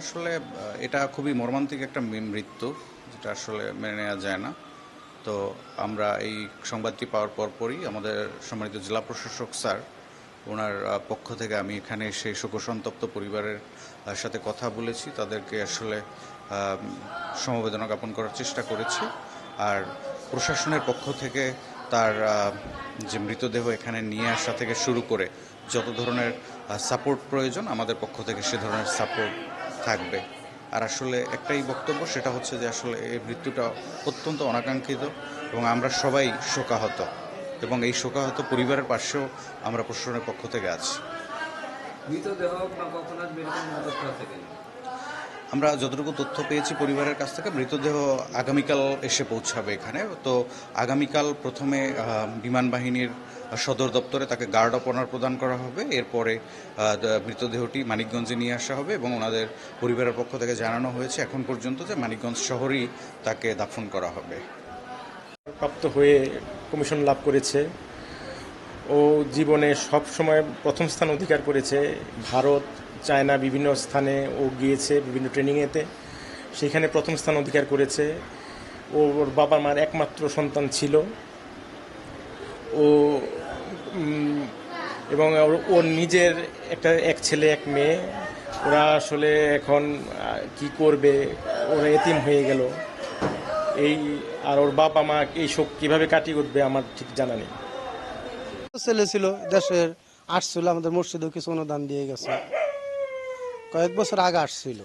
আসলে এটা খুবই মর্মান্তিক একটা মৃত্যু, যেটা আসলে মেনে নেওয়া যায় না। তো আমরা এই সংবাদটি পাওয়ার পরপরই আমাদের সম্মানিত জেলা প্রশাসক স্যার, ওনার পক্ষ থেকে আমি এখানে সেই শোকসন্তপ্ত পরিবারের সাথে কথা বলেছি, তাদেরকে আসলে সমবেদনা জ্ঞাপন করার চেষ্টা করেছি। আর প্রশাসনের পক্ষ থেকে তার যে মৃতদেহ এখানে নিয়ে আসা থেকে শুরু করে যত ধরনের সাপোর্ট প্রয়োজন আমাদের পক্ষ থেকে সে ধরনের সাপোর্ট থাকবে। আর আসলে একটাই বক্তব্য, সেটা হচ্ছে যে আসলে এই মৃত্যুটা অত্যন্ত অনাকাঙ্ক্ষিত এবং আমরা সবাই শোকাহত, এবং এই শোকাহত পরিবারের পাশেও আমরা প্রশাসনের পক্ষ থেকে আছি। মৃতদেহ বা কখন আসবে এরকম তথ্য আছে কিনা? আমরা যতটুকু তথ্য পেয়েছি পরিবারের কাছ থেকে, মৃতদেহ আগামীকাল এসে পৌঁছাবে এখানে। তো আগামীকাল প্রথমে বিমান বাহিনীর সদর দপ্তরে তাকে গার্ড অফ অনার প্রদান করা হবে। এরপরে মৃতদেহটি মানিকগঞ্জে নিয়ে আসা হবে এবং ওনাদের পরিবারের পক্ষ থেকে জানানো হয়েছে এখন পর্যন্ত যে মানিকগঞ্জ শহরেই তাকে দাফন করা হবে। প্রাপ্ত হয়ে কমিশন লাভ করেছে। ও জীবনে সব সময় প্রথম স্থান অধিকার করেছে। ভারত, চায়না বিভিন্ন স্থানে ও গিয়েছে, বিভিন্ন ট্রেনিংয়েতে, সেখানে প্রথম স্থান অধিকার করেছে। ওর বাবা মার একমাত্র সন্তান ছিল ও, এবং ওর নিজের এক ছেলে এক মেয়ে। ওরা আসলে এখন কি করবে, ওরা এতিম হয়ে গেল। আর ওর বাবা মা এই শোক কিভাবে কাটিয়ে উঠবে আমার ঠিক জানা নেই। ছেলে ছিল, দেশের আসছিল, আমাদের মসজিদেও কিছু অনুদান দিয়ে গেছে। কয়েক বছর আগে আসছিল,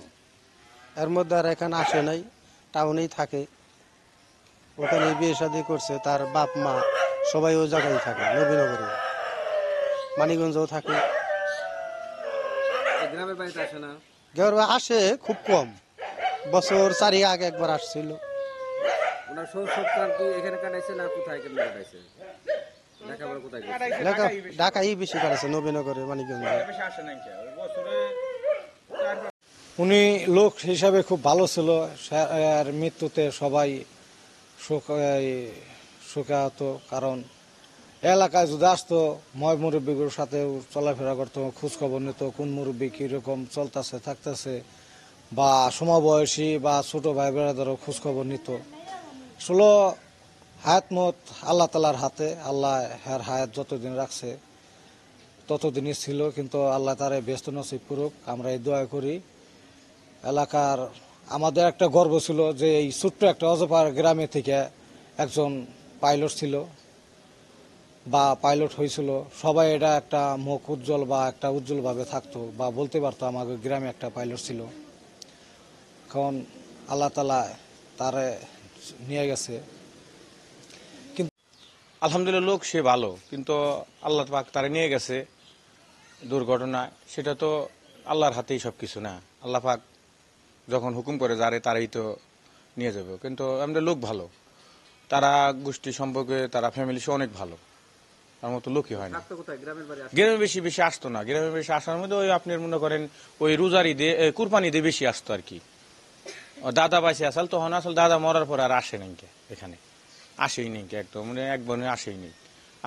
এর মধ্যে আর এখানে আসে নাই, টাউনেই থাকে। ওখানে বিয়ে শাদী করছে, তার বাপ মা সবাই ওই জায়গায় থাকে, নবীনগরে, মানিকগঞ্জেও থাকে। গ্রামের বাড়িতে আসে না? গ্রামে আসে খুব কম, বছর 4 আগে একবার আসছিল। ওনার সৎকার কি এখানে কাটাইছে না কোথায় কাটাইছে? ঢাকাই বেশি কাটাইছে, নবীনগরে, মানিকগঞ্জে। উনি লোক হিসাবে খুব ভালো ছিল। আর মৃত্যুতে সবাই শোকাহত। কারণ এলাকায় যদি আসতো, ময় মুরব্বীগুলোর সাথেও চলাফেরা করতো, খোঁজখবর নিত, কোন মুরব্বী কীরকম চলতেছে থাকতেছে, বা সমবয়সী বা ছোট ভাই বোনেদেরও খোঁজখবর নিত। আসলে হায়াত মত আল্লাহ তালার হাতে। আল্লাহ হ্যার হায়াত যতদিন রাখছে ততদিনই ছিল, কিন্তু আল্লাহ তারে ব্যস্ত নসিব করুক, আমরা এই দোয়া করি। এলাকার আমাদের একটা গর্ব ছিল যে এই ছোট্ট একটা অজপাড় গ্রামে থেকে একজন পাইলট ছিল বা পাইলট হয়েছিল। সবাই এটা একটা মুখ উজ্জ্বল বা একটা উজ্জ্বলভাবে থাকতো বা বলতে পারতো আমাদের গ্রামে একটা পাইলট ছিল। এখন আল্লাহ তালা তারে নিয়ে গেছে। আলহামদুলিল্লাহ, লোক সে ভালো, কিন্তু আল্লাহ পাক তারা নিয়ে গেছে দুর্ঘটনা। সেটা তো আল্লাহর হাতেই সব কিছু না। আল্লাহ পাক যখন হুকুম করে যারে তারাই তো নিয়ে যাবে। কিন্তু আমাদের লোক ভালো, তারা গোষ্ঠী সম্পর্কে, তারা ফ্যামিলি সে অনেক ভালো, তার মতো লোকই হয় না। গ্রামে বেশি বেশি আসতো না। গ্রামে বেশি আসার মধ্যে ওই আপনি মনে করেন ওই রোজার ঈদে, কুরবানি ঈদে বেশি আসতো আর কি। দাদা বাইসে আসাল তখন, আসলে দাদা মরার পরে আর আসে নাকি এখানে, আসেই নি একদম, মানে এক বোনে আসেই নি।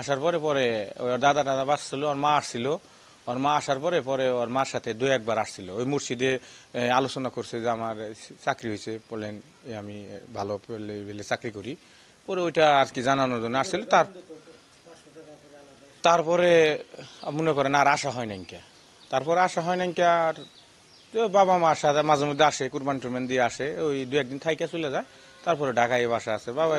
আসার পরে পরে ওর দাদা বাঁচছিল, ওর মা আসছিল। ওর মা আসার পরে পরে ওর মার সাথে 2-1 বার আসছিল। ওই মসজিদে আলোচনা করছে যে আমার চাকরি হয়েছে, বললেন আমি ভালো লেভেলে চাকরি করি। পরে ওইটা আর কি জানানোর জন্য আসছিল। তারপরে মনে করেন আর আসা হয় নাই। তারপরে আসা হয় নাই। আর বাবা মার সাথে মাঝে মধ্যে আসে, কুরবান টুরবান দিয়ে আসে, ওই 2-1 দিন থাইকা চলে যায়। তারপরে ঢাকায় বাসা আছে। বাবা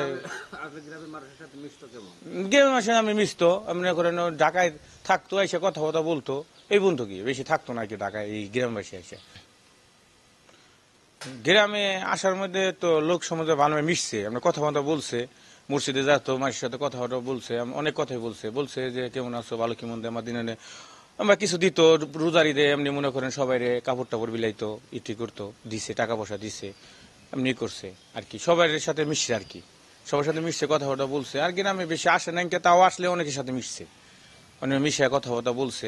গ্রামের মানুষের সাথে মিশতো কেমন? গ্রামের মানুষের আমি মিশতো, মনে করেন ঢাকায় থাকতো, এসে কথা বলতো, এই বন্ধু কি বেশি থাকতো না কি ঢাকায়। এই গ্রামবাসী এসে গ্রামে আসার মধ্যে তো লোক সমাজে ভালোভাবে মিশছে, আমরা কথাবার্তা বলছে, মসজিদে যাতো, মানুষের সাথে কথাবার্তা বলছে, অনেক কথাই বলছে যে কেমন আছো, ভালো কেমন, আমার দিনে আমরা কিছু দিত। রোজারিদে এমনি মনে করেন সবাই কাপড় টাপড় বিলাইতো, ইটি করতো, দিছে, টাকা পয়সা দিছে, এমনি করছে আর কি। সবার সাথে মিশছে আর কি, সবার সাথে মিশছে, কথাবার্তা বলছে। আর গ্রামে বেশি আসে না, তাও আসলে অনেকের সাথে মিশছে, অনেক মিশে কথাবার্তা বলছে।